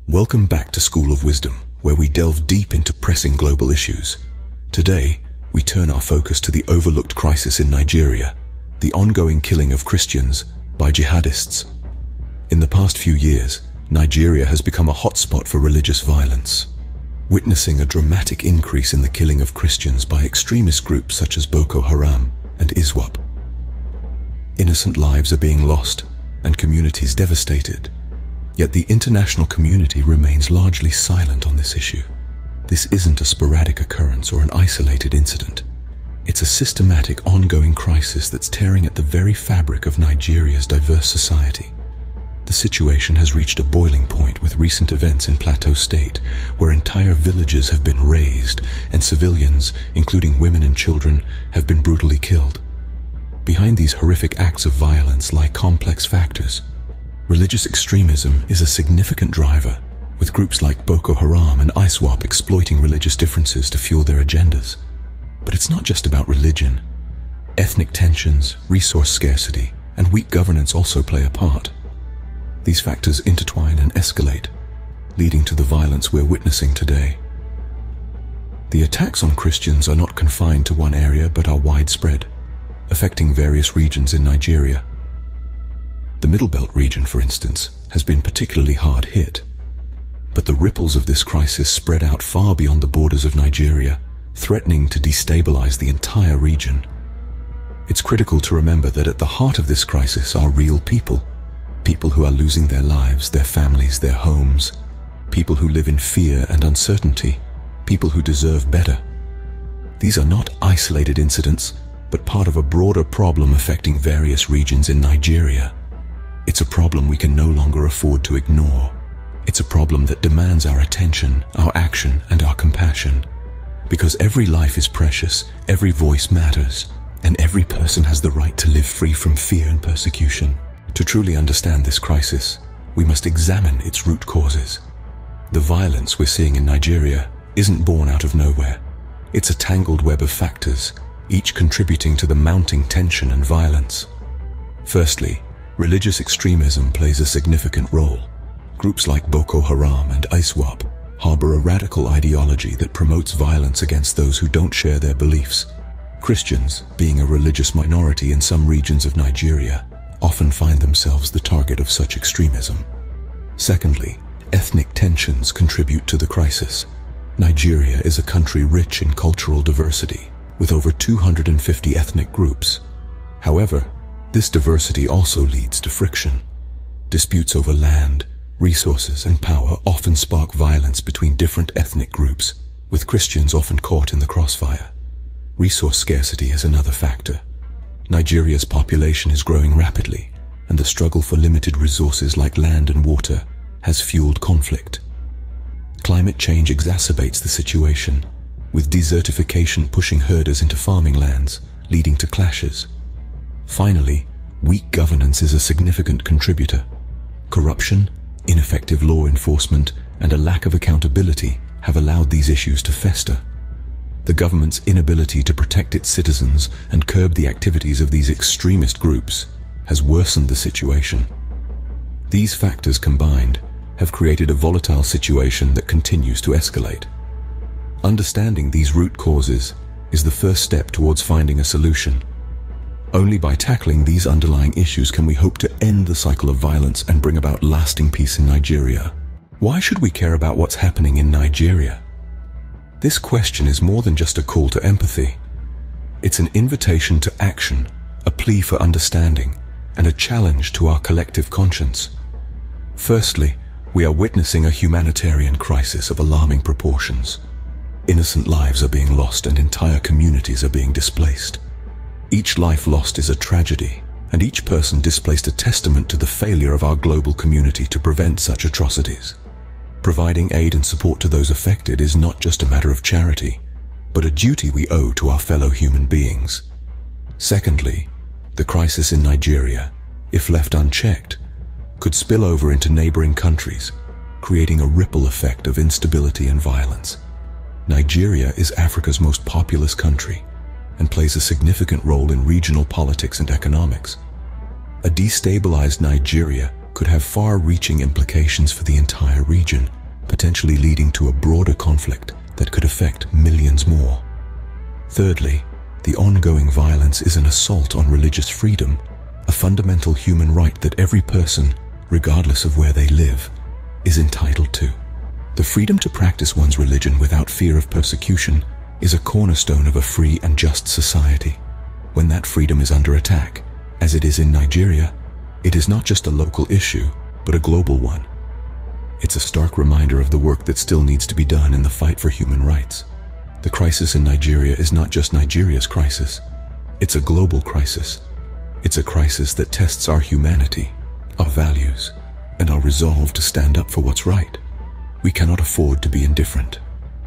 Welcome back to School of Wisdom, where we delve deep into pressing global issues. Today, we turn our focus to the overlooked crisis in Nigeria, the ongoing killing of Christians by jihadists. In the past few years, Nigeria has become a hotspot for religious violence, witnessing a dramatic increase in the killing of Christians by extremist groups such as Boko Haram and ISWAP. Innocent lives are being lost and communities devastated. Yet the international community remains largely silent on this issue. This isn't a sporadic occurrence or an isolated incident. It's a systematic, ongoing crisis that's tearing at the very fabric of Nigeria's diverse society. The situation has reached a boiling point with recent events in Plateau State, where entire villages have been razed and civilians, including women and children, have been brutally killed. Behind these horrific acts of violence lie complex factors. Religious extremism is a significant driver, with groups like Boko Haram and ISWAP exploiting religious differences to fuel their agendas. But it's not just about religion. Ethnic tensions, resource scarcity, and weak governance also play a part. These factors intertwine and escalate, leading to the violence we're witnessing today. The attacks on Christians are not confined to one area but are widespread, affecting various regions in Nigeria. The Middle Belt region, for instance, has been particularly hard hit. But the ripples of this crisis spread out far beyond the borders of Nigeria, threatening to destabilize the entire region. It's critical to remember that at the heart of this crisis are real people. People who are losing their lives, their families, their homes. People who live in fear and uncertainty. People who deserve better. These are not isolated incidents, but part of a broader problem affecting various regions in Nigeria. It's a problem we can no longer afford to ignore. It's a problem that demands our attention, our action, and our compassion. Because every life is precious, every voice matters, and every person has the right to live free from fear and persecution. To truly understand this crisis, we must examine its root causes. The violence we're seeing in Nigeria isn't born out of nowhere. It's a tangled web of factors, each contributing to the mounting tension and violence. Firstly, religious extremism plays a significant role. Groups like Boko Haram and ISWAP harbor a radical ideology that promotes violence against those who don't share their beliefs. Christians, being a religious minority in some regions of Nigeria, often find themselves the target of such extremism. Secondly, ethnic tensions contribute to the crisis. Nigeria is a country rich in cultural diversity, with over 250 ethnic groups. However, this diversity also leads to friction. Disputes over land, resources, and power often spark violence between different ethnic groups, with Christians often caught in the crossfire. Resource scarcity is another factor. Nigeria's population is growing rapidly, and the struggle for limited resources like land and water has fueled conflict. Climate change exacerbates the situation, with desertification pushing herders into farming lands, leading to clashes. Finally, weak governance is a significant contributor. Corruption, ineffective law enforcement, and a lack of accountability have allowed these issues to fester. The government's inability to protect its citizens and curb the activities of these extremist groups has worsened the situation. These factors combined have created a volatile situation that continues to escalate. Understanding these root causes is the first step towards finding a solution. Only by tackling these underlying issues can we hope to end the cycle of violence and bring about lasting peace in Nigeria. Why should we care about what's happening in Nigeria? This question is more than just a call to empathy. It's an invitation to action, a plea for understanding, and a challenge to our collective conscience. Firstly, we are witnessing a humanitarian crisis of alarming proportions. Innocent lives are being lost and entire communities are being displaced. Each life lost is a tragedy, and each person displaced a testament to the failure of our global community to prevent such atrocities. Providing aid and support to those affected is not just a matter of charity, but a duty we owe to our fellow human beings. Secondly, the crisis in Nigeria, if left unchecked, could spill over into neighboring countries, creating a ripple effect of instability and violence. Nigeria is Africa's most populous country and plays a significant role in regional politics and economics. A destabilized Nigeria could have far-reaching implications for the entire region, potentially leading to a broader conflict that could affect millions more. Thirdly, the ongoing violence is an assault on religious freedom, a fundamental human right that every person, regardless of where they live, is entitled to. The freedom to practice one's religion without fear of persecution is a cornerstone of a free and just society. When that freedom is under attack, as it is in Nigeria, it is not just a local issue, but a global one. It's a stark reminder of the work that still needs to be done in the fight for human rights. The crisis in Nigeria is not just Nigeria's crisis. It's a global crisis. It's a crisis that tests our humanity, our values, and our resolve to stand up for what's right. We cannot afford to be indifferent.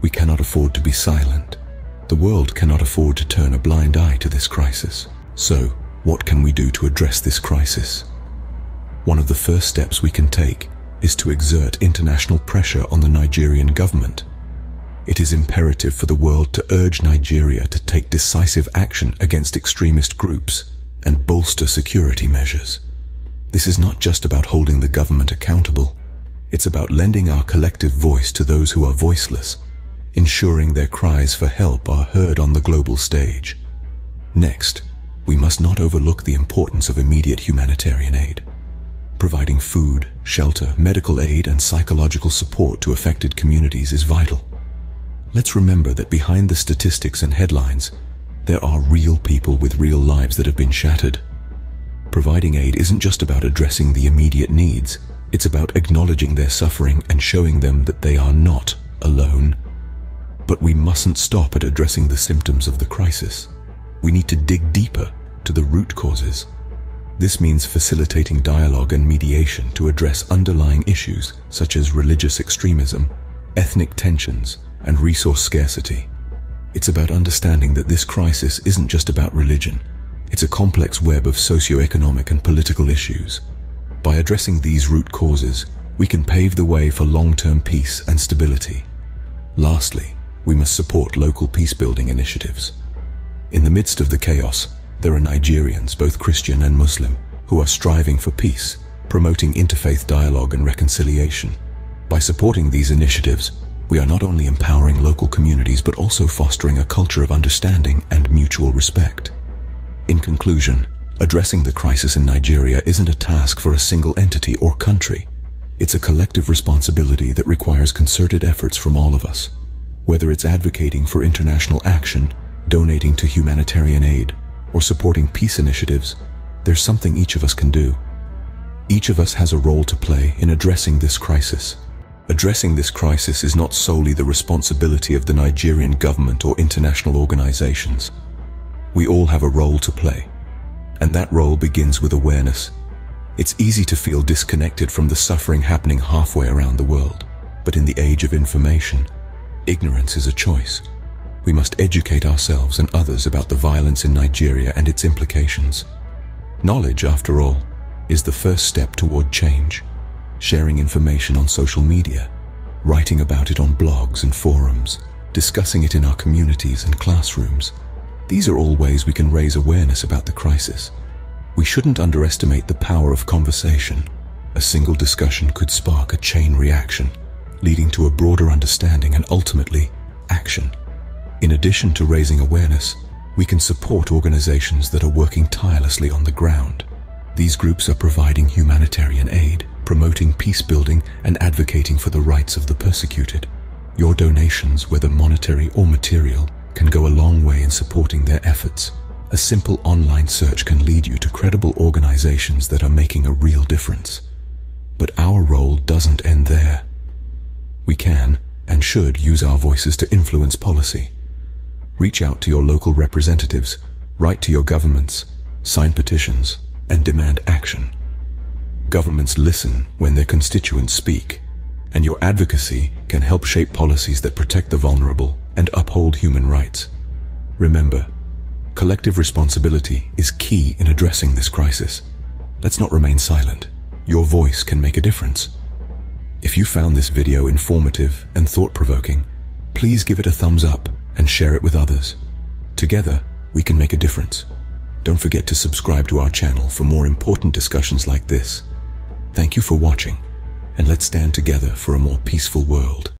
We cannot afford to be silent. The world cannot afford to turn a blind eye to this crisis. So, what can we do to address this crisis? One of the first steps we can take is to exert international pressure on the Nigerian government. It is imperative for the world to urge Nigeria to take decisive action against extremist groups and bolster security measures. This is not just about holding the government accountable. It's about lending our collective voice to those who are voiceless, ensuring their cries for help are heard on the global stage. Next, we must not overlook the importance of immediate humanitarian aid. Providing food, shelter, medical aid, and psychological support to affected communities is vital. Let's remember that behind the statistics and headlines, there are real people with real lives that have been shattered. Providing aid isn't just about addressing the immediate needs. It's about acknowledging their suffering and showing them that they are not alone. But we mustn't stop at addressing the symptoms of the crisis. We need to dig deeper to the root causes. This means facilitating dialogue and mediation to address underlying issues such as religious extremism, ethnic tensions, and resource scarcity. It's about understanding that this crisis isn't just about religion. It's a complex web of socio-economic and political issues. By addressing these root causes, we can pave the way for long-term peace and stability. Lastly, we must support local peace-building initiatives. In the midst of the chaos, there are Nigerians, both Christian and Muslim, who are striving for peace, promoting interfaith dialogue and reconciliation. By supporting these initiatives, we are not only empowering local communities but also fostering a culture of understanding and mutual respect. In conclusion, addressing the crisis in Nigeria isn't a task for a single entity or country. It's a collective responsibility that requires concerted efforts from all of us. Whether it's advocating for international action, donating to humanitarian aid, or supporting peace initiatives, there's something each of us can do. Each of us has a role to play in addressing this crisis. Addressing this crisis is not solely the responsibility of the Nigerian government or international organizations. We all have a role to play, and that role begins with awareness. It's easy to feel disconnected from the suffering happening halfway around the world, but in the age of information, ignorance is a choice. We must educate ourselves and others about the violence in Nigeria and its implications. Knowledge, after all, is the first step toward change. Sharing information on social media, writing about it on blogs and forums, discussing it in our communities and classrooms. These are all ways we can raise awareness about the crisis. We shouldn't underestimate the power of conversation. A single discussion could spark a chain reaction, leading to a broader understanding and ultimately, action. In addition to raising awareness, we can support organizations that are working tirelessly on the ground. These groups are providing humanitarian aid, promoting peace building, and advocating for the rights of the persecuted. Your donations, whether monetary or material, can go a long way in supporting their efforts. A simple online search can lead you to credible organizations that are making a real difference. But our role doesn't end there. We can and should use our voices to influence policy. Reach out to your local representatives, write to your governments, sign petitions, and demand action. Governments listen when their constituents speak, and your advocacy can help shape policies that protect the vulnerable and uphold human rights. Remember, collective responsibility is key in addressing this crisis. Let's not remain silent. Your voice can make a difference. If you found this video informative and thought-provoking, please give it a thumbs up and share it with others. Together, we can make a difference. Don't forget to subscribe to our channel for more important discussions like this. Thank you for watching, and let's stand together for a more peaceful world.